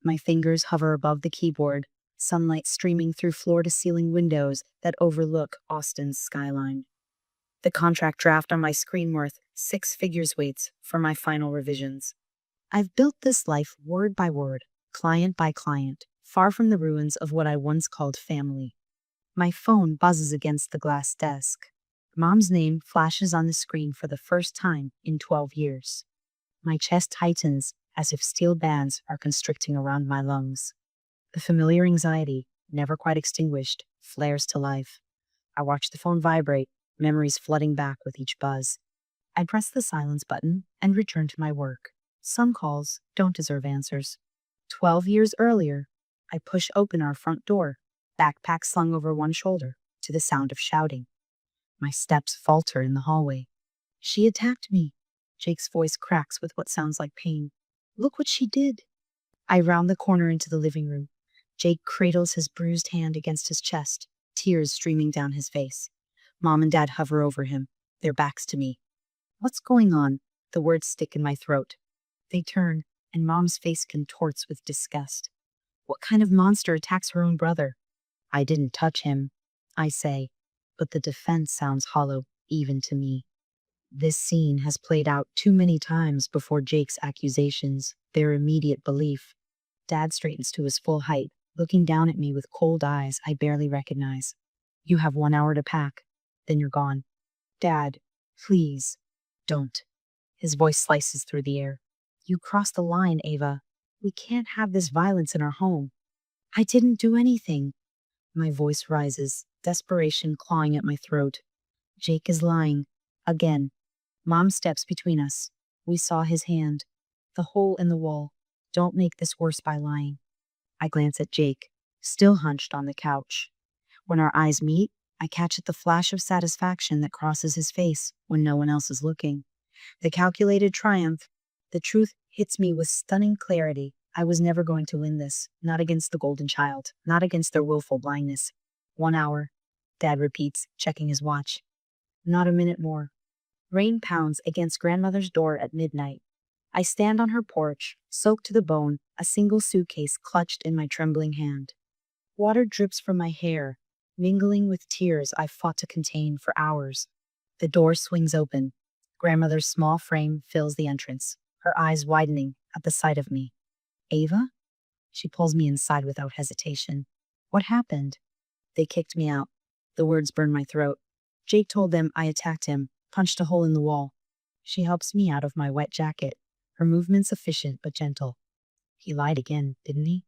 My fingers hover above the keyboard, sunlight streaming through floor-to-ceiling windows that overlook Austin's skyline. The contract draft on my screen worth 6 figures waits for my final revisions. I've built this life word by word, client by client, far from the ruins of what I once called family. My phone buzzes against the glass desk. Mom's name flashes on the screen for the first time in 12 years. My chest tightens as if steel bands are constricting around my lungs. The familiar anxiety, never quite extinguished, flares to life. I watch the phone vibrate, memories flooding back with each buzz. I press the silence button and return to my work. Some calls don't deserve answers. 12 years earlier, I push open our front door, backpack slung over one shoulder, to the sound of shouting. My steps falter in the hallway. She attacked me. Jake's voice cracks with what sounds like pain. Look what she did. I round the corner into the living room. Jake cradles his bruised hand against his chest, tears streaming down his face. Mom and Dad hover over him, their backs to me. What's going on? The words stick in my throat. They turn, and Mom's face contorts with disgust. What kind of monster attacks her own brother? I didn't touch him, I say, but the defense sounds hollow, even to me. This scene has played out too many times before Jake's accusations, their immediate belief. Dad straightens to his full height, looking down at me with cold eyes I barely recognize. You have 1 hour to pack, then you're gone. Dad, please, don't. His voice slices through the air. You crossed the line, Ava. We can't have this violence in our home. I didn't do anything. My voice rises, desperation clawing at my throat. Jake is lying. Again. Mom steps between us. We saw his hand. The hole in the wall. Don't make this worse by lying. I glance at Jake, still hunched on the couch. When our eyes meet, I catch at the flash of satisfaction that crosses his face when no one else is looking. The calculated triumph. The truth hits me with stunning clarity. I was never going to win this, not against the golden child, not against their willful blindness. 1 hour, Dad repeats, checking his watch. Not a minute more. Rain pounds against grandmother's door at midnight. I stand on her porch, soaked to the bone, a single suitcase clutched in my trembling hand. Water drips from my hair, mingling with tears I've fought to contain for hours. The door swings open. Grandmother's small frame fills the entrance, her eyes widening at the sight of me. Ava? She pulls me inside without hesitation. What happened? They kicked me out. The words burn my throat. Jake told them I attacked him, punched a hole in the wall. She helps me out of my wet jacket, her movements efficient but gentle. He lied again, didn't he?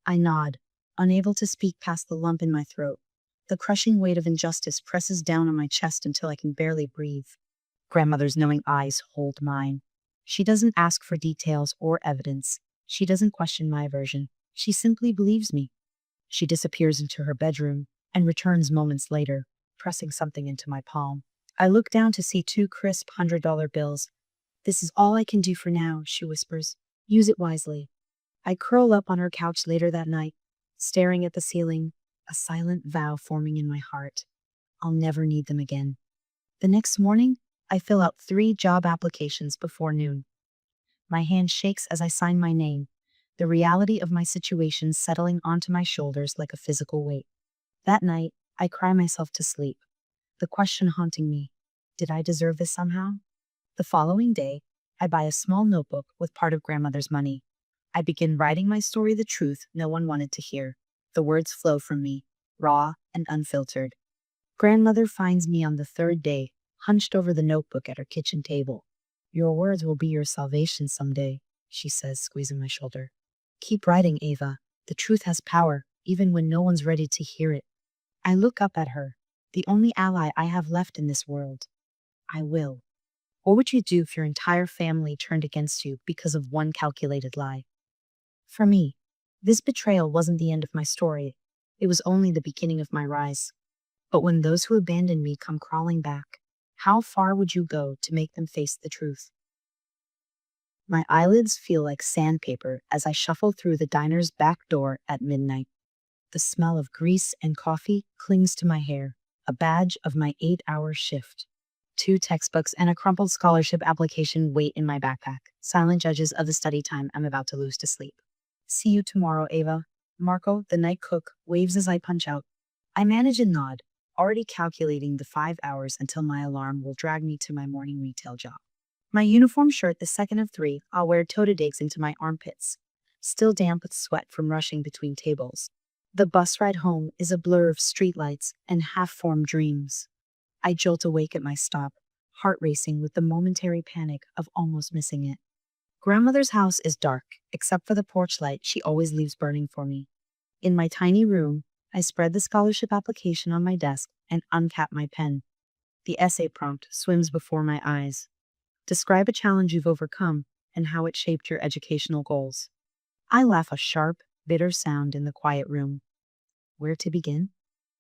I nod, unable to speak past the lump in my throat. The crushing weight of injustice presses down on my chest until I can barely breathe. Grandmother's knowing eyes hold mine. She doesn't ask for details or evidence. She doesn't question my version. She simply believes me. She disappears into her bedroom and returns moments later, pressing something into my palm. I look down to see 2 crisp $100 bills. This is all I can do for now, she whispers. Use it wisely. I curl up on her couch later that night, staring at the ceiling, a silent vow forming in my heart. I'll never need them again. The next morning, I fill out 3 job applications before noon. My hand shakes as I sign my name, the reality of my situation settling onto my shoulders like a physical weight. That night, I cry myself to sleep, the question haunting me, did I deserve this somehow? The following day, I buy a small notebook with part of grandmother's money. I begin writing my story, the truth no one wanted to hear. The words flow from me, raw and unfiltered. Grandmother finds me on the 3rd day, hunched over the notebook at her kitchen table. Your words will be your salvation someday, she says, squeezing my shoulder. Keep writing, Ava. The truth has power, even when no one's ready to hear it. I look up at her, the only ally I have left in this world. I will. What would you do if your entire family turned against you because of one calculated lie? For me, this betrayal wasn't the end of my story. It was only the beginning of my rise. But when those who abandoned me come crawling back, how far would you go to make them face the truth? My eyelids feel like sandpaper as I shuffle through the diner's back door at midnight. The smell of grease and coffee clings to my hair, a badge of my 8-hour shift. 2 textbooks and a crumpled scholarship application wait in my backpack, silent judges of the study time I'm about to lose to sleep. See you tomorrow, Ava. Marco, the night cook, waves as I punch out. I manage a nod, already calculating the 5 hours until my alarm will drag me to my morning retail job. My uniform shirt, the second of three, I'll wear toe-to-digs into my armpits, still damp with sweat from rushing between tables. The bus ride home is a blur of streetlights and half-formed dreams. I jolt awake at my stop, heart racing with the momentary panic of almost missing it. Grandmother's house is dark, except for the porch light she always leaves burning for me. In my tiny room, I spread the scholarship application on my desk and uncap my pen. The essay prompt swims before my eyes. Describe a challenge you've overcome and how it shaped your educational goals. I laugh a sharp, bitter sound in the quiet room. Where to begin?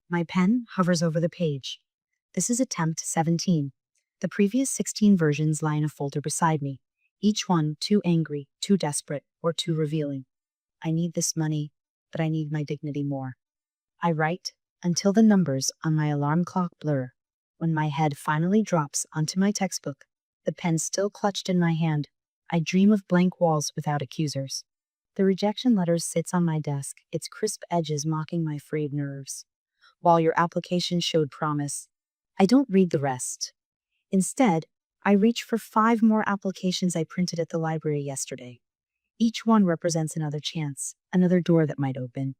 My pen hovers over the page. This is attempt 17. The previous 16 versions lie in a folder beside me, each one too angry, too desperate, or too revealing. I need this money, but I need my dignity more. I write until the numbers on my alarm clock blur. When my head finally drops onto my textbook, the pen still clutched in my hand, I dream of blank walls without accusers. The rejection letter sits on my desk, its crisp edges mocking my frayed nerves. While your application showed promise, I don't read the rest. Instead, I reach for 5 more applications I printed at the library yesterday. Each one represents another chance, another door that might open.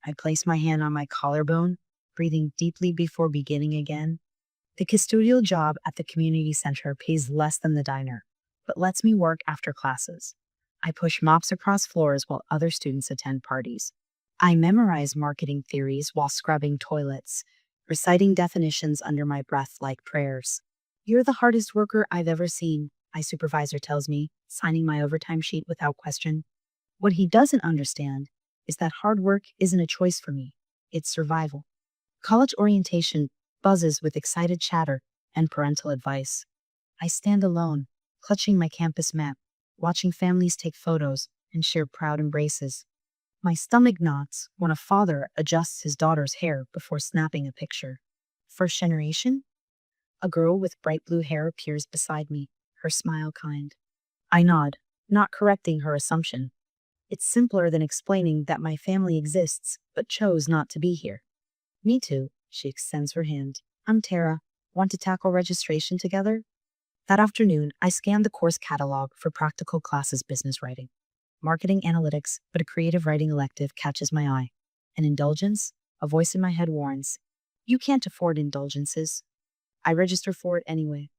I place my hand on my collarbone, breathing deeply before beginning again. The custodial job at the community center pays less than the diner, but lets me work after classes. I push mops across floors while other students attend parties. I memorize marketing theories while scrubbing toilets, reciting definitions under my breath like prayers. You're the hardest worker I've ever seen, my supervisor tells me, signing my overtime sheet without question. What he doesn't understand is that hard work isn't a choice for me, it's survival. College orientation buzzes with excited chatter and parental advice. I stand alone, clutching my campus map, watching families take photos and share proud embraces. My stomach knots when a father adjusts his daughter's hair before snapping a picture. First generation? A girl with bright blue hair appears beside me, her smile kind. I nod, not correcting her assumption. It's simpler than explaining that my family exists, but chose not to be here. Me too, she extends her hand. I'm Tara. Want to tackle registration together? That afternoon, I scanned the course catalog for practical classes business writing. Marketing analytics, but a creative writing elective catches my eye. An indulgence? A voice in my head warns. You can't afford indulgences. I register for it anyway.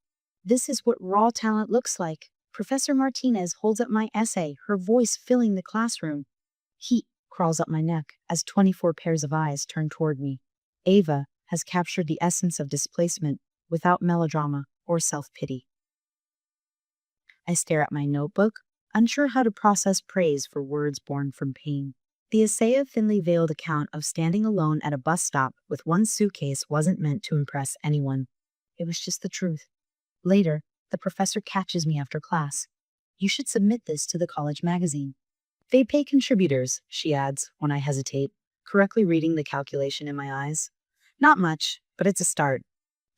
This is what raw talent looks like. Professor Martinez holds up my essay, her voice filling the classroom. Heat crawls up my neck as 24 pairs of eyes turn toward me. Ava has captured the essence of displacement without melodrama or self-pity. I stare at my notebook, unsure how to process praise for words born from pain. The essay, a thinly veiled account of standing alone at a bus stop with one suitcase, wasn't meant to impress anyone. It was just the truth. Later, the professor catches me after class. You should submit this to the college magazine. They pay contributors, she adds when I hesitate, correctly reading the calculation in my eyes. Not much, but it's a start.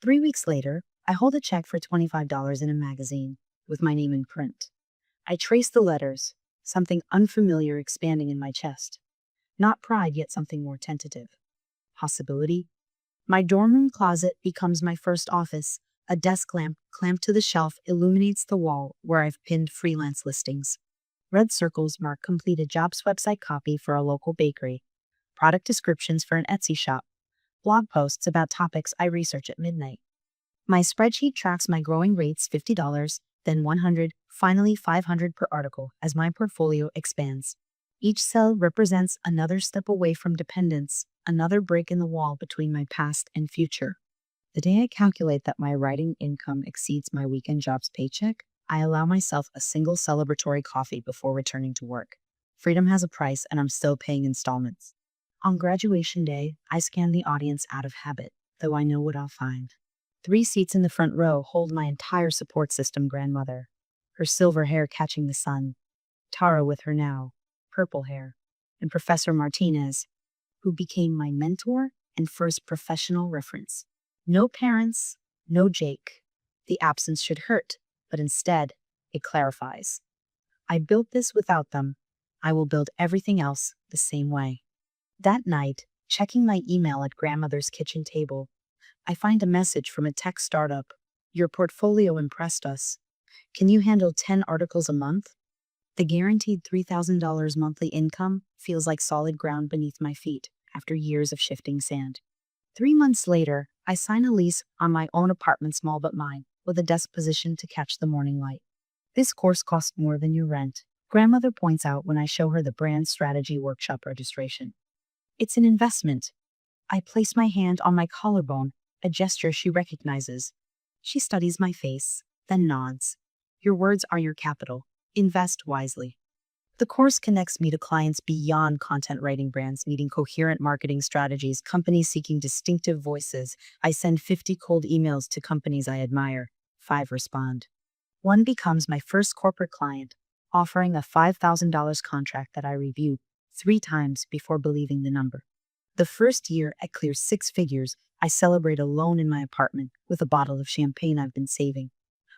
3 weeks later, I hold a check for $25 in a magazine, with my name in print. I trace the letters, something unfamiliar expanding in my chest. Not pride, yet something more tentative. Possibility? My dorm room closet becomes my first office. A desk lamp clamped to the shelf illuminates the wall where I've pinned freelance listings. Red circles mark completed jobs website copy for a local bakery, product descriptions for an Etsy shop, blog posts about topics I research at midnight. My spreadsheet tracks my growing rates: $50, then $100, finally $500 per article as my portfolio expands. Each cell represents another step away from dependence, another break in the wall between my past and future. The day I calculate that my writing income exceeds my weekend job's paycheck, I allow myself a single celebratory coffee before returning to work. Freedom has a price, and I'm still paying installments. On graduation day, I scan the audience out of habit, though I know what I'll find. 3 seats in the front row hold my entire support system grandmother, her silver hair catching the sun, Tara with her now purple hair, and Professor Martinez, who became my mentor and first professional reference. No parents, no Jake. The absence should hurt, but instead, it clarifies. I built this without them. I will build everything else the same way. That night, checking my email at grandmother's kitchen table, I find a message from a tech startup. Your portfolio impressed us. Can you handle 10 articles a month? The guaranteed $3,000 monthly income feels like solid ground beneath my feet after years of shifting sand. 3 months later, I sign a lease on my own apartment, small but mine, with a desk position to catch the morning light. This course costs more than your rent, grandmother points out when I show her the brand strategy workshop registration. It's an investment. I place my hand on my collarbone, a gesture she recognizes. She studies my face, then nods. Your words are your capital. Invest wisely. The course connects me to clients beyond content writing, brands needing coherent marketing strategies, companies seeking distinctive voices. I send 50 cold emails to companies I admire. 5 respond. One becomes my first corporate client, offering a $5,000 contract that I reviewed 3 times before believing the number. The first year at clear 6 figures, I celebrate alone in my apartment with a bottle of champagne I've been saving.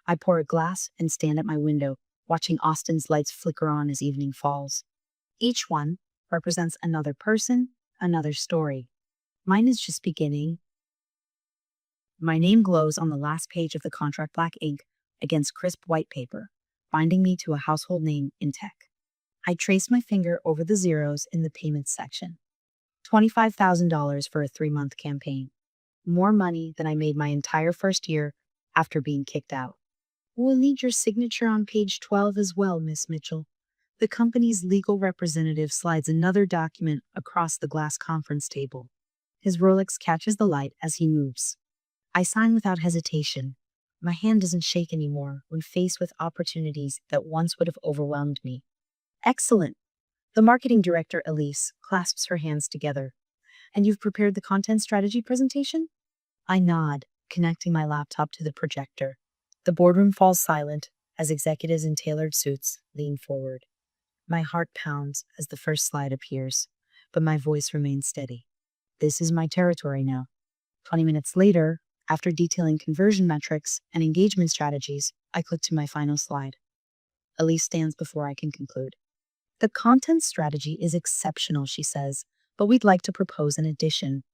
I pour a glass and stand at my window, watching Austin's lights flicker on as evening falls. Each one represents another person, another story. Mine is just beginning. My name glows on the last page of the contract, black ink against crisp white paper, binding me to a household name in tech. I trace my finger over the zeros in the payments section. $25,000 for a 3-month campaign. More money than I made my entire first year after being kicked out. We'll need your signature on page 12 as well, Miss Mitchell. The company's legal representative slides another document across the glass conference table. His Rolex catches the light as he moves. I sign without hesitation. My hand doesn't shake anymore when faced with opportunities that once would have overwhelmed me. Excellent. The marketing director, Elise, clasps her hands together. And you've prepared the content strategy presentation? I nod, connecting my laptop to the projector. The boardroom falls silent as executives in tailored suits lean forward. My heart pounds as the first slide appears, but my voice remains steady. This is my territory now. 20 minutes later, after detailing conversion metrics and engagement strategies, I click to my final slide. Elise stands before I can conclude. The content strategy is exceptional, she says, but we'd like to propose an addition.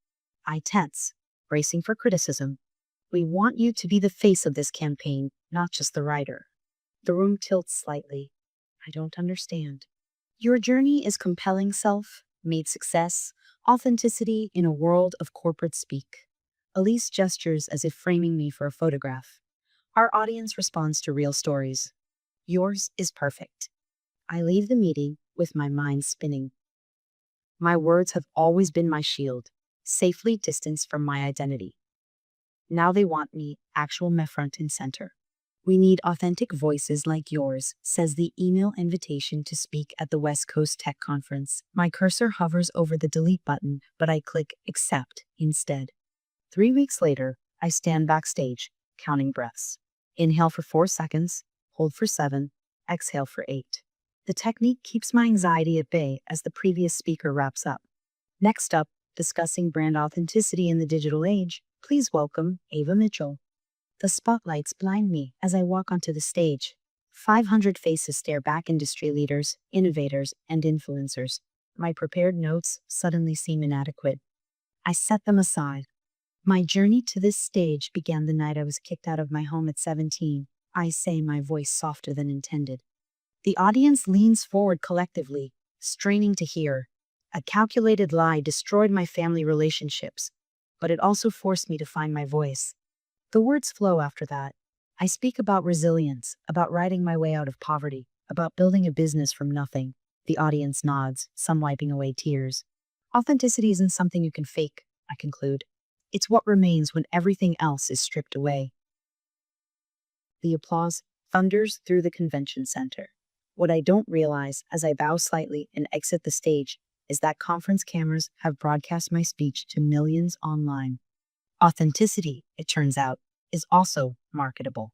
I tense, bracing for criticism. We want you to be the face of this campaign, not just the writer. The room tilts slightly. I don't understand. Your journey is compelling self-made success, authenticity in a world of corporate speak. Elise gestures as if framing me for a photograph. Our audience responds to real stories. Yours is perfect. I leave the meeting with my mind spinning. My words have always been my shield, safely distanced from my identity. Now they want me actual me front and center. We need authentic voices like yours, says the email invitation to speak at the West Coast Tech Conference. My cursor hovers over the delete button, but I click accept instead. 3 weeks later, I stand backstage, counting breaths. Inhale for 4 seconds, hold for 7, exhale for 8. The technique keeps my anxiety at bay as the previous speaker wraps up. Next up, discussing brand authenticity in the digital age, please welcome Ava Mitchell. The spotlights blind me as I walk onto the stage. 500 faces stare back, industry leaders, innovators, and influencers. My prepared notes suddenly seem inadequate. I set them aside. My journey to this stage began the night I was kicked out of my home at 17. I say, my voice softer than intended. The audience leans forward collectively, straining to hear. A calculated lie destroyed my family relationships, but it also forced me to find my voice. The words flow after that. I speak about resilience, about riding my way out of poverty, about building a business from nothing. The audience nods, some wiping away tears. Authenticity isn't something you can fake, I conclude. It's what remains when everything else is stripped away. The applause thunders through the convention center. What I don't realize as I bow slightly and exit the stage is that conference cameras have broadcast my speech to millions online. Authenticity, it turns out, is also marketable.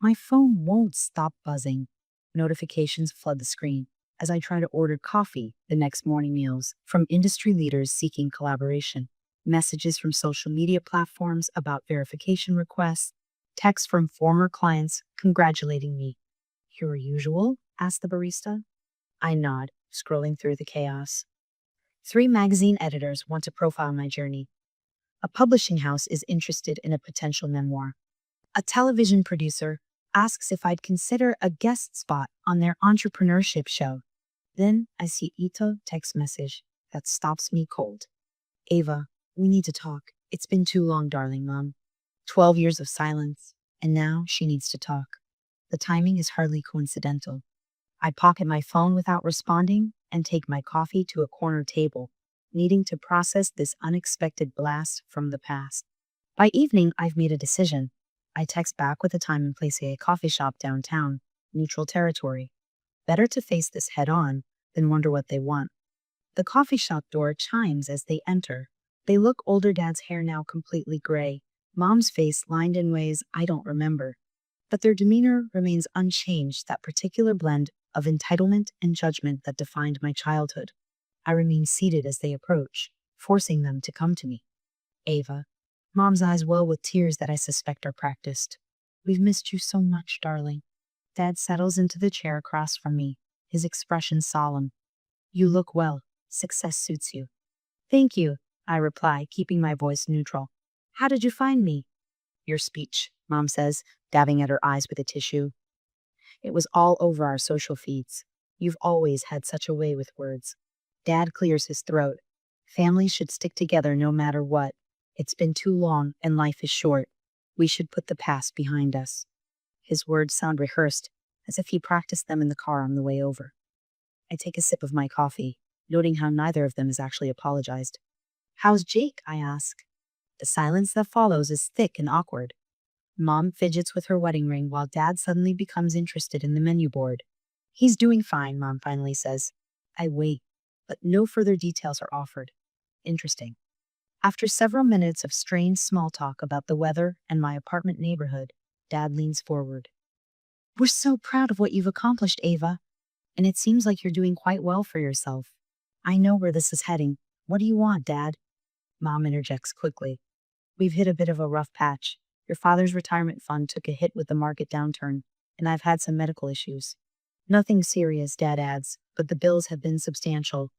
My phone won't stop buzzing. Notifications flood the screen as I try to order coffee, the next morning meals from industry leaders seeking collaboration, messages from social media platforms about verification requests, texts from former clients congratulating me. Your usual? Asked the barista. I nod, scrolling through the chaos. 3 magazine editors want to profile my journey. A publishing house is interested in a potential memoir. A television producer asks if I'd consider a guest spot on their entrepreneurship show. Then I see Ito text message that stops me cold. Ava, we need to talk. It's been too long, darling mom. 12 years of silence, and now she needs to talk. The timing is hardly coincidental. I pocket my phone without responding and take my coffee to a corner table, needing to process this unexpected blast from the past. By evening, I've made a decision. I text back with a time and place at a coffee shop downtown, neutral territory. Better to face this head on than wonder what they want. The coffee shop door chimes as they enter. They look older, dad's hair now completely gray, mom's face lined in ways I don't remember. But their demeanor remains unchanged, that particular blend of entitlement and judgment that defined my childhood. I remain seated as they approach, forcing them to come to me. Ava. Mom's eyes well with tears that I suspect are practiced. We've missed you so much, darling. Dad settles into the chair across from me, his expression solemn. You look well. Success suits you. Thank you, I reply, keeping my voice neutral. How did you find me? Your speech, Mom says, dabbing at her eyes with a tissue. It was all over our social feeds. You've always had such a way with words. Dad clears his throat. Families should stick together no matter what. It's been too long and life is short. We should put the past behind us. His words sound rehearsed, as if he practiced them in the car on the way over. I take a sip of my coffee, noting how neither of them has actually apologized. How's Jake? I ask. The silence that follows is thick and awkward. Mom fidgets with her wedding ring while Dad suddenly becomes interested in the menu board. He's doing fine, Mom finally says. I wait, but no further details are offered. Interesting. After several minutes of strained small talk about the weather and my apartment neighborhood, Dad leans forward. We're so proud of what you've accomplished, Ava. And it seems like you're doing quite well for yourself. I know where this is heading. What do you want, Dad? Mom interjects quickly. We've hit a bit of a rough patch. Your father's retirement fund took a hit with the market downturn, and I've had some medical issues. Nothing serious, Dad adds, but the bills have been substantial.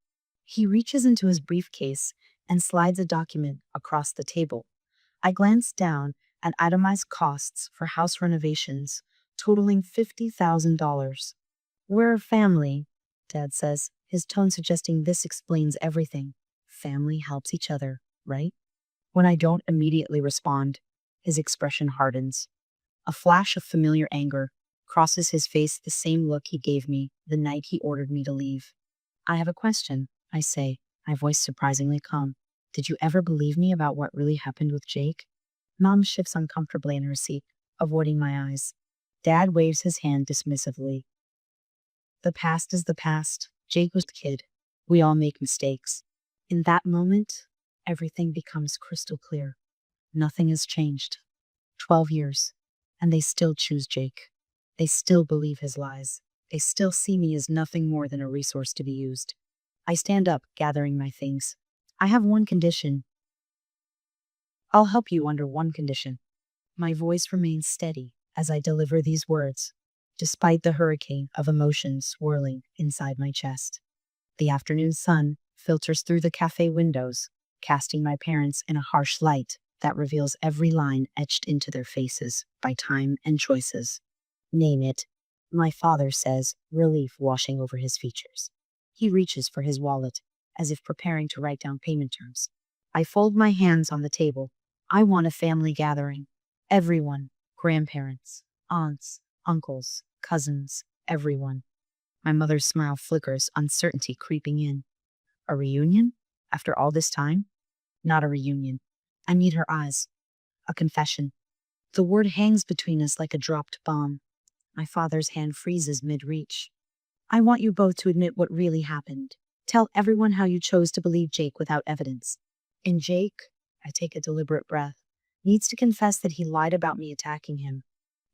He reaches into his briefcase and slides a document across the table. I glance down at itemized costs for house renovations, totaling $50,000. We're a family, Dad says, his tone suggesting this explains everything. Family helps each other, right? When I don't immediately respond, his expression hardens. A flash of familiar anger crosses his face, the same look he gave me the night he ordered me to leave. I have a question, I say, my voice surprisingly calm. Did you ever believe me about what really happened with Jake? Mom shifts uncomfortably in her seat, avoiding my eyes. Dad waves his hand dismissively. The past is the past. Jake was a kid. We all make mistakes. In that moment, everything becomes crystal clear. Nothing has changed. 12 years, and they still choose Jake. They still believe his lies. They still see me as nothing more than a resource to be used. I stand up, gathering my things. I have one condition. I'll help you under one condition. My voice remains steady as I deliver these words, despite the hurricane of emotions swirling inside my chest. The afternoon sun filters through the cafe windows, casting my parents in a harsh light that reveals every line etched into their faces by time and choices. Name it, my father says, relief washing over his features. He reaches for his wallet, as if preparing to write down payment terms. I fold my hands on the table. I want a family gathering. Everyone, grandparents, aunts, uncles, cousins, everyone. My mother's smile flickers, uncertainty creeping in. A reunion? After all this time? Not a reunion. I meet her eyes. A confession. The word hangs between us like a dropped bomb. My father's hand freezes mid-reach. I want you both to admit what really happened. Tell everyone how you chose to believe Jake without evidence. And Jake, I take a deliberate breath, needs to confess that he lied about me attacking him.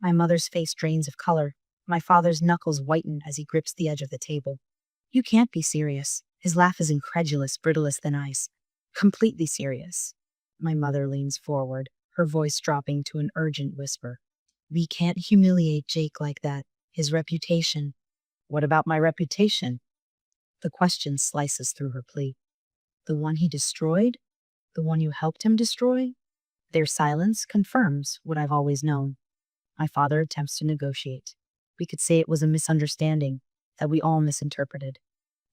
My mother's face drains of color. My father's knuckles whiten as he grips the edge of the table. You can't be serious. His laugh is incredulous, brittlest than ice. Completely serious. My mother leans forward, her voice dropping to an urgent whisper. We can't humiliate Jake like that. His reputation. What about my reputation? The question slices through her plea. The one he destroyed? The one you helped him destroy? Their silence confirms what I've always known. My father attempts to negotiate. We could say it was a misunderstanding, that we all misinterpreted.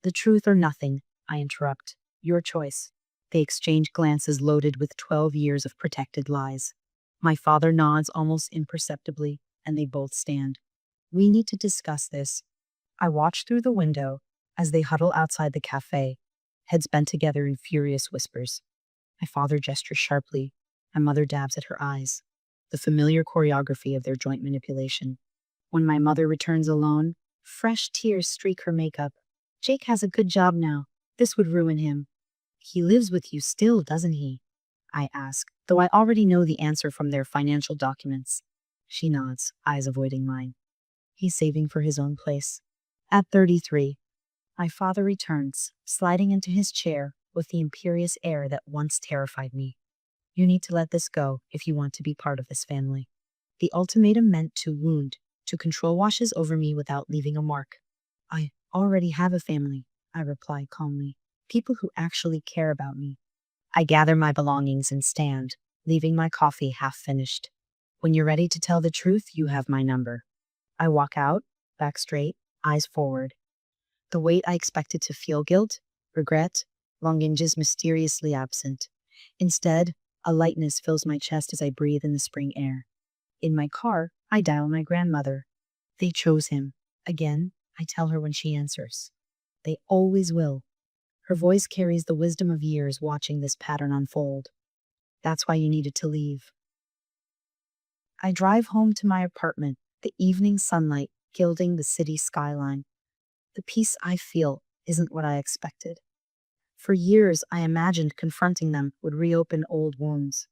The truth or nothing, I interrupt. Your choice. They exchange glances loaded with 12 years of protected lies. My father nods almost imperceptibly, and they both stand. We need to discuss this. I watch through the window as they huddle outside the cafe, heads bent together in furious whispers. My father gestures sharply. My mother dabs at her eyes. The familiar choreography of their joint manipulation. When my mother returns alone, fresh tears streak her makeup. Jake has a good job now. This would ruin him. He lives with you still, doesn't he? I ask, though I already know the answer from their financial documents. She nods, eyes avoiding mine. He's saving for his own place. At 33, my father returns, sliding into his chair with the imperious air that once terrified me. You need to let this go if you want to be part of this family. The ultimatum meant to wound, to control washes over me without leaving a mark. I already have a family, I reply calmly. People who actually care about me. I gather my belongings and stand, leaving my coffee half finished. When you're ready to tell the truth, you have my number. I walk out, back straight, eyes forward. The weight I expected to feel, guilt, regret, longing, is mysteriously absent. Instead, a lightness fills my chest as I breathe in the spring air. In my car, I dial my grandmother. They chose him. Again, I tell her when she answers. They always will. Her voice carries the wisdom of years watching this pattern unfold. That's why you needed to leave. I drive home to my apartment, the evening sunlight gilding the city skyline. The peace I feel isn't what I expected. For years, I imagined confronting them would reopen old wounds.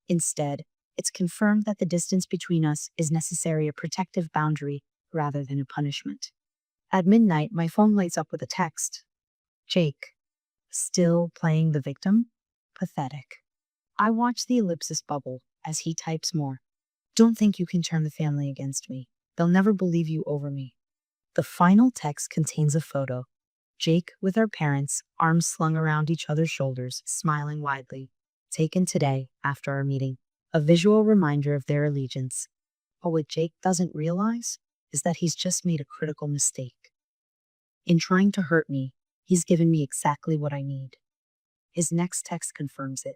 Instead, it's confirmed that the distance between us is necessarily a protective boundary rather than a punishment. At midnight, my phone lights up with a text. Jake. Still playing the victim? Pathetic. I watch the ellipsis bubble as he types more. Don't think you can turn the family against me. They'll never believe you over me. The final text contains a photo. Jake with our parents, arms slung around each other's shoulders, smiling widely. Taken today, after our meeting. A visual reminder of their allegiance. But what Jake doesn't realize is that he's just made a critical mistake. In trying to hurt me, he's given me exactly what I need. His next text confirms it.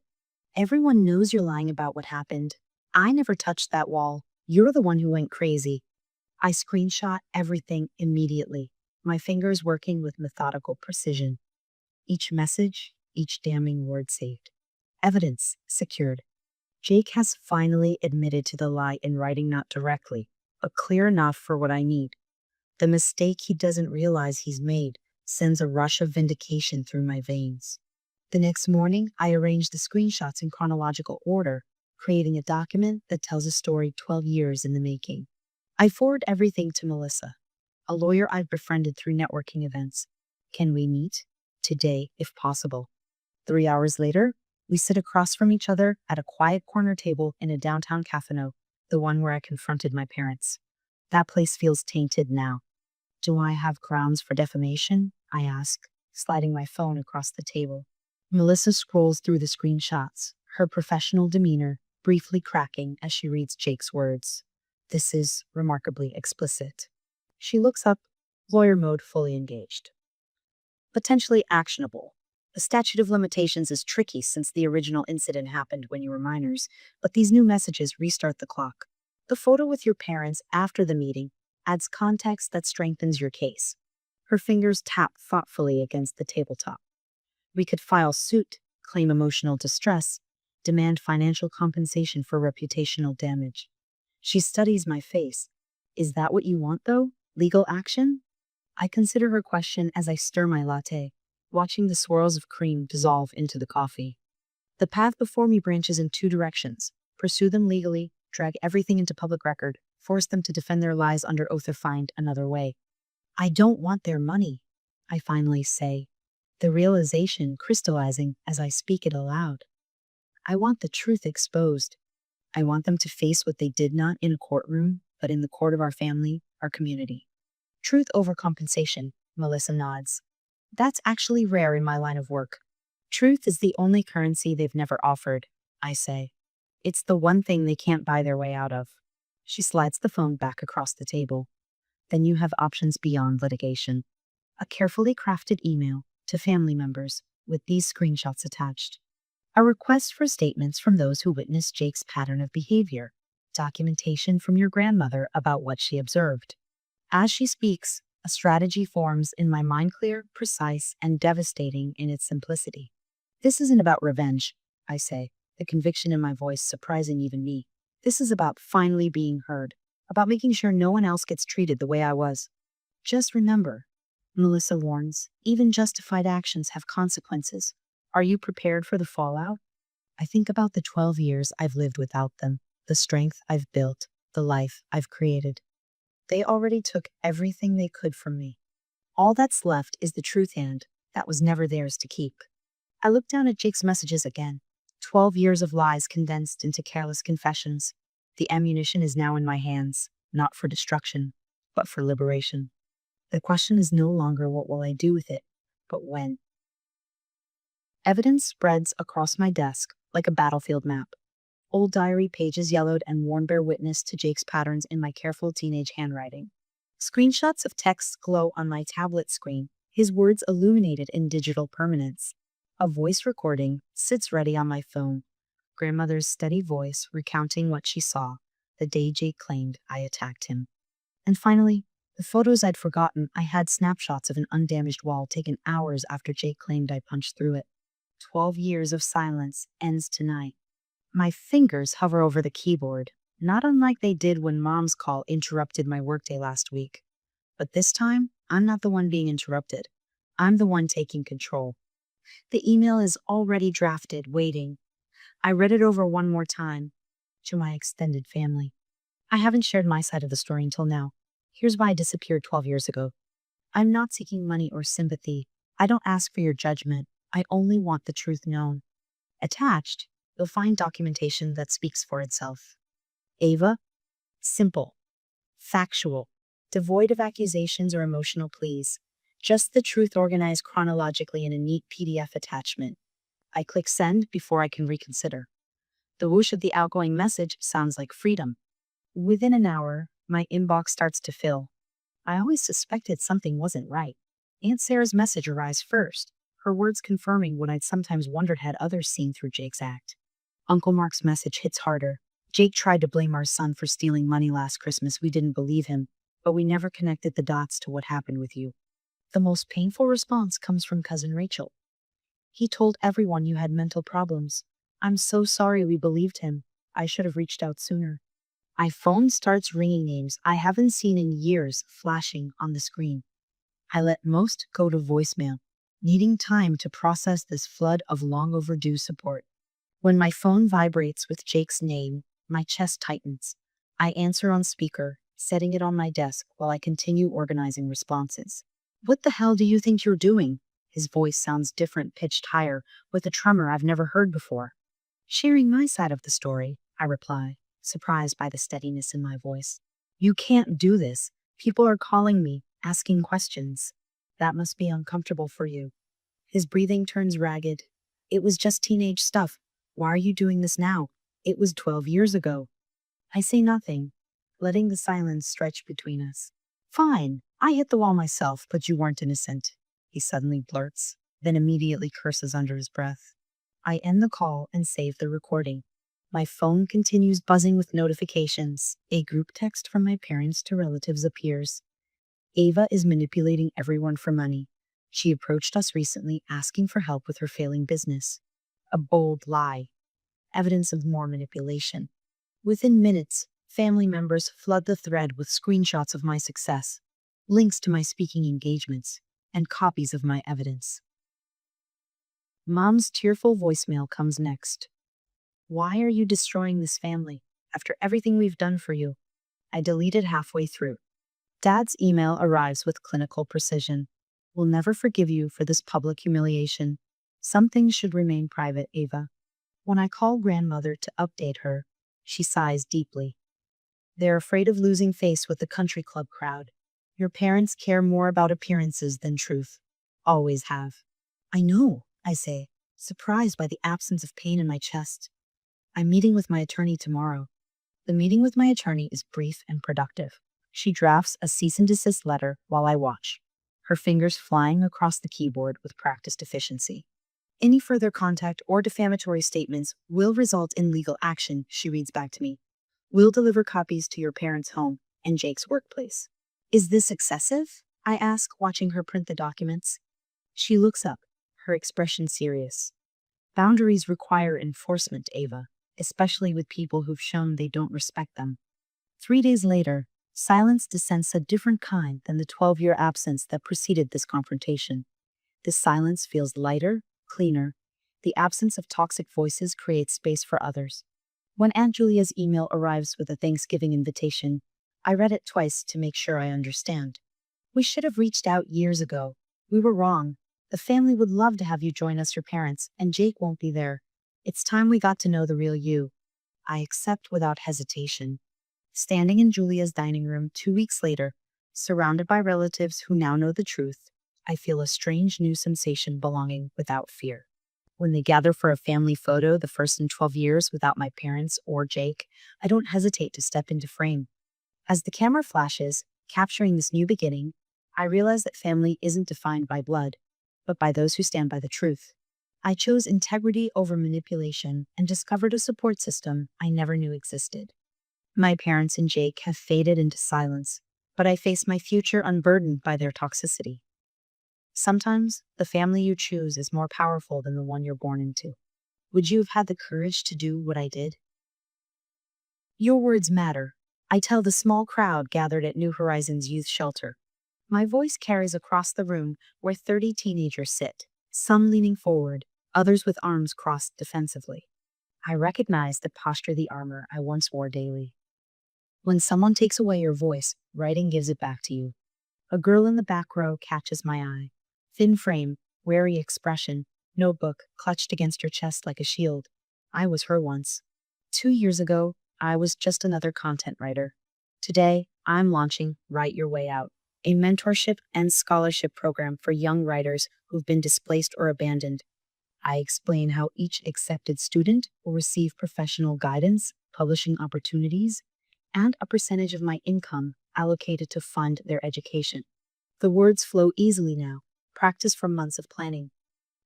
Everyone knows you're lying about what happened. I never touched that wall. You're the one who went crazy. I screenshot everything immediately, my fingers working with methodical precision. Each message, each damning word saved. Evidence secured. Jake has finally admitted to the lie in writing, not directly, but clear enough for what I need. The mistake he doesn't realize he's made sends a rush of vindication through my veins. The next morning, I arrange the screenshots in chronological order, creating a document that tells a story 12 years in the making. I forward everything to Melissa, a lawyer I've befriended through networking events. Can we meet? Today, if possible. 3 hours later, we sit across from each other at a quiet corner table in a downtown café, the one where I confronted my parents. That place feels tainted now. Do I have grounds for defamation? I ask, sliding my phone across the table. Melissa scrolls through the screenshots, her professional demeanor briefly cracking as she reads Jake's words. This is remarkably explicit. She looks up, lawyer mode fully engaged. Potentially actionable. The statute of limitations is tricky since the original incident happened when you were minors, but these new messages restart the clock. The photo with your parents after the meeting adds context that strengthens your case. Her fingers tap thoughtfully against the tabletop. We could file suit, claim emotional distress, demand financial compensation for reputational damage. She studies my face. Is that what you want, though? Legal action? I consider her question as I stir my latte, watching the swirls of cream dissolve into the coffee. The path before me branches in two directions. Pursue them legally, drag everything into public record, force them to defend their lies under oath, or find another way. I don't want their money, I finally say, the realization crystallizing as I speak it aloud. I want the truth exposed. I want them to face what they did not in a courtroom, but in the court of our family, our community. Truth over compensation, Melissa nods. That's actually rare in my line of work. Truth is the only currency they've never offered, I say. It's the one thing they can't buy their way out of. She slides the phone back across the table. Then you have options beyond litigation. A carefully crafted email to family members with these screenshots attached. A request for statements from those who witnessed Jake's pattern of behavior. Documentation from your grandmother about what she observed. As she speaks, a strategy forms in my mind, clear, precise, and devastating in its simplicity. This isn't about revenge, I say, the conviction in my voice surprising even me. This is about finally being heard, about making sure no one else gets treated the way I was. Just remember, Melissa warns, even justified actions have consequences. Are you prepared for the fallout? I think about the 12 years I've lived without them, the strength I've built, the life I've created. They already took everything they could from me. All that's left is the truth, and that was never theirs to keep. I look down at Jake's messages again. 12 years of lies condensed into careless confessions. The ammunition is now in my hands, not for destruction, but for liberation. The question is no longer what will I do with it, but when. Evidence spreads across my desk like a battlefield map. Old diary pages yellowed and worn bear witness to Jake's patterns in my careful teenage handwriting. Screenshots of texts glow on my tablet screen, his words illuminated in digital permanence. A voice recording sits ready on my phone. Grandmother's steady voice recounting what she saw the day Jake claimed I attacked him. And finally, the photos I'd forgotten. I had snapshots of an undamaged wall taken hours after Jake claimed I punched through it. 12 years of silence ends tonight. My fingers hover over the keyboard, not unlike they did when Mom's call interrupted my workday last week. But this time, I'm not the one being interrupted. I'm the one taking control. The email is already drafted, waiting. I read it over one more time. To my extended family. I haven't shared my side of the story until now. Here's why I disappeared 12 years ago. I'm not seeking money or sympathy. I don't ask for your judgment. I only want the truth known. Attached, you'll find documentation that speaks for itself. Ava, simple, factual, devoid of accusations or emotional pleas. Just the truth organized chronologically in a neat PDF attachment. I click send before I can reconsider. The whoosh of the outgoing message sounds like freedom. Within an hour, my inbox starts to fill. I always suspected something wasn't right. Aunt Sarah's message arrives first, her words confirming what I'd sometimes wondered had others seen through Jake's act. Uncle Mark's message hits harder. Jake tried to blame our son for stealing money last Christmas. We didn't believe him, but we never connected the dots to what happened with you. The most painful response comes from Cousin Rachel. He told everyone you had mental problems. I'm so sorry we believed him. I should have reached out sooner. My phone starts ringing, names I haven't seen in years flashing on the screen. I let most go to voicemail, needing time to process this flood of long overdue support. When my phone vibrates with Jake's name, my chest tightens. I answer on speaker, setting it on my desk while I continue organizing responses. What the hell do you think you're doing? His voice sounds different, pitched higher, with a tremor I've never heard before. Sharing my side of the story, I reply, surprised by the steadiness in my voice. You can't do this. People are calling me, asking questions. That must be uncomfortable for you. His breathing turns ragged. It was just teenage stuff. Why are you doing this now? It was 12 years ago. I say nothing, letting the silence stretch between us. Fine, I hit the wall myself, but you weren't innocent, he suddenly blurts, then immediately curses under his breath. I end the call and save the recording. My phone continues buzzing with notifications. A group text from my parents to relatives appears. Ava is manipulating everyone for money. She approached us recently asking for help with her failing business. A bold lie. Evidence of more manipulation. Within minutes, family members flood the thread with screenshots of my success, links to my speaking engagements, and copies of my evidence. Mom's tearful voicemail comes next. Why are you destroying this family after everything we've done for you? I deleted halfway through. Dad's email arrives with clinical precision. We'll never forgive you for this public humiliation. Some things should remain private, Ava. When I call grandmother to update her, she sighs deeply. They're afraid of losing face with the country club crowd. Your parents care more about appearances than truth. Always have. I know, I say, surprised by the absence of pain in my chest. I'm meeting with my attorney tomorrow. The meeting with my attorney is brief and productive. She drafts a cease and desist letter while I watch, her fingers flying across the keyboard with practiced efficiency. Any further contact or defamatory statements will result in legal action, she reads back to me. We'll deliver copies to your parents' home and Jake's workplace. Is this excessive? I ask, watching her print the documents. She looks up, her expression serious. Boundaries require enforcement, Ava, especially with people who've shown they don't respect them. 3 days later, silence descends a different kind than the 12-year absence that preceded this confrontation. This silence feels lighter, cleaner. The absence of toxic voices creates space for others. When Aunt Julia's email arrives with a Thanksgiving invitation, I read it twice to make sure I understand. We should have reached out years ago. We were wrong. The family would love to have you join us, your parents, and Jake won't be there. It's time we got to know the real you. I accept without hesitation. Standing in Julia's dining room 2 weeks later, surrounded by relatives who now know the truth, I feel a strange new sensation belonging without fear. When they gather for a family photo, the first in 12 years without my parents or Jake, I don't hesitate to step into frame. As the camera flashes, capturing this new beginning, I realize that family isn't defined by blood, but by those who stand by the truth. I chose integrity over manipulation and discovered a support system I never knew existed. My parents and Jake have faded into silence, but I face my future unburdened by their toxicity. Sometimes the family you choose is more powerful than the one you're born into. Would you have had the courage to do what I did? Your words matter, I tell the small crowd gathered at New Horizons Youth Shelter. My voice carries across the room where 30 teenagers sit, some leaning forward, others with arms crossed defensively. I recognize the posture, the armor I once wore daily. When someone takes away your voice, writing gives it back to you. A girl in the back row catches my eye. Thin frame, wary expression, notebook clutched against her chest like a shield. I was her once. 2 years ago, I was just another content writer. Today, I'm launching Write Your Way Out, a mentorship and scholarship program for young writers who've been displaced or abandoned. I explain how each accepted student will receive professional guidance, publishing opportunities, and a percentage of my income allocated to fund their education. The words flow easily now, practiced from months of planning.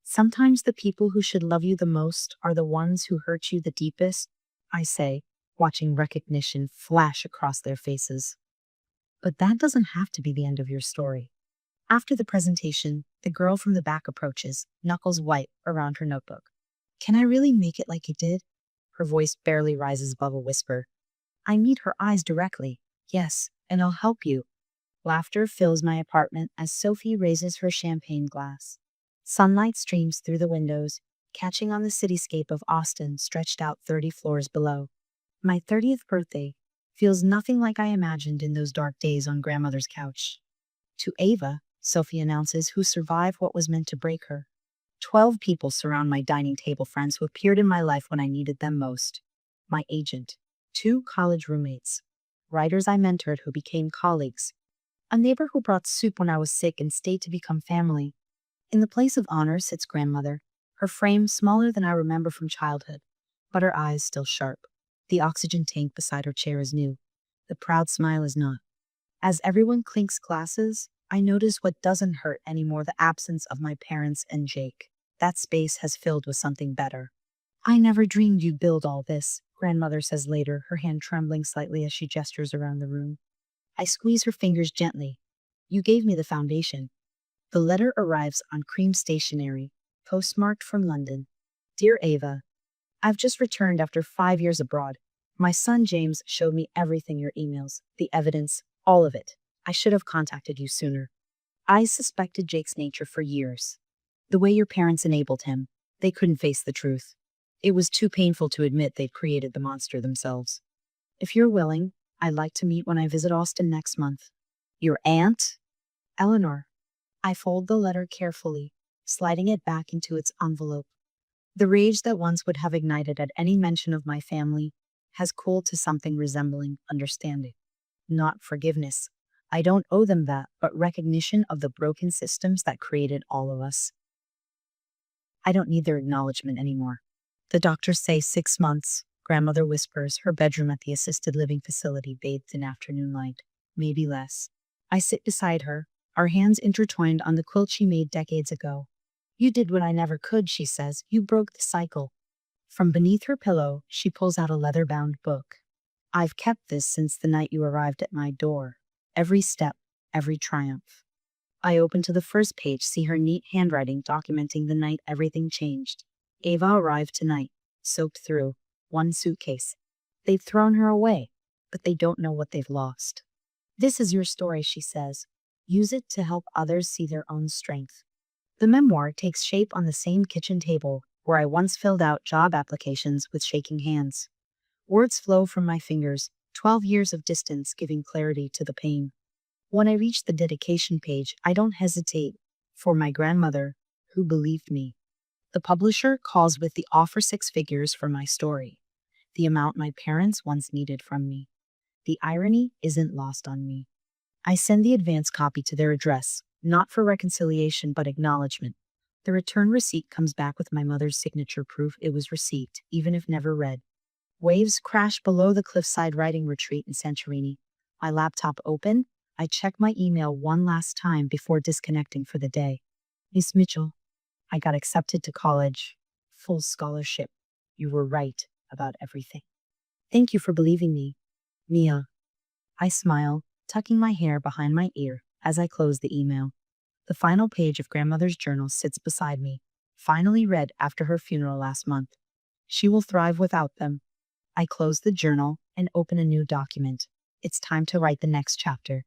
Sometimes the people who should love you the most are the ones who hurt you the deepest, I say, watching recognition flash across their faces. But that doesn't have to be the end of your story. After the presentation, the girl from the back approaches, knuckles white around her notebook. Can I really make it like you did? Her voice barely rises above a whisper. I meet her eyes directly. Yes, and I'll help you. Laughter fills my apartment as Sophie raises her champagne glass. Sunlight streams through the windows, catching on the cityscape of Austin stretched out 30 floors below. My 30th birthday feels nothing like I imagined in those dark days on grandmother's couch. To Ava, Sophie announces, who survived what was meant to break her. 12 people surround my dining table, friends who appeared in my life when I needed them most. My agent, 2 college roommates, writers I mentored who became colleagues, a neighbor who brought soup when I was sick and stayed to become family. In the place of honor sits grandmother, her frame smaller than I remember from childhood, but her eyes still sharp. The oxygen tank beside her chair is new. The proud smile is not. As everyone clinks glasses, I notice what doesn't hurt anymore: the absence of my parents and Jake. That space has filled with something better. I never dreamed you'd build all this, grandmother says later, her hand trembling slightly as she gestures around the room. I squeeze her fingers gently. You gave me the foundation. The letter arrives on cream stationery, postmarked from London. Dear Ava, I've just returned after 5 years abroad. My son James showed me everything: your emails, the evidence, all of it. I should have contacted you sooner. I suspected Jake's nature for years. The way your parents enabled him, they couldn't face the truth. It was too painful to admit they'd created the monster themselves. If you're willing, I'd like to meet when I visit Austin next month. Your aunt? Eleanor. I fold the letter carefully, sliding it back into its envelope. The rage that once would have ignited at any mention of my family has cooled to something resembling understanding. Not forgiveness. I don't owe them that, but recognition of the broken systems that created all of us. I don't need their acknowledgement anymore. The doctors say 6 months, grandmother whispers, her bedroom at the assisted living facility bathed in afternoon light. Maybe less. I sit beside her, our hands intertwined on the quilt she made decades ago. You did what I never could, she says. You broke the cycle. From beneath her pillow, she pulls out a leather-bound book. I've kept this since the night you arrived at my door. Every step, every triumph. I open to the first page, see her neat handwriting documenting the night everything changed. Ava arrived tonight, soaked through, one suitcase. They've thrown her away, but they don't know what they've lost. This is your story, she says. Use it to help others see their own strength. The memoir takes shape on the same kitchen table where I once filled out job applications with shaking hands. Words flow from my fingers, 12 years of distance giving clarity to the pain. When I reach the dedication page, I don't hesitate. For my grandmother, who believed me. The publisher calls with the offer 6 figures for my story, the amount my parents once needed from me. The irony isn't lost on me. I send the advance copy to their address, not for reconciliation but acknowledgement. The return receipt comes back with my mother's signature, proof it was received, even if never read. Waves crash below the cliffside riding retreat in Santorini. My laptop open, I check my email one last time before disconnecting for the day. Miss Mitchell, I got accepted to college. Full scholarship. You were right about everything. Thank you for believing me. Mia. I smile, tucking my hair behind my ear as I close the email. The final page of grandmother's journal sits beside me, finally read after her funeral last month. She will thrive without them. I close the journal and open a new document. It's time to write the next chapter.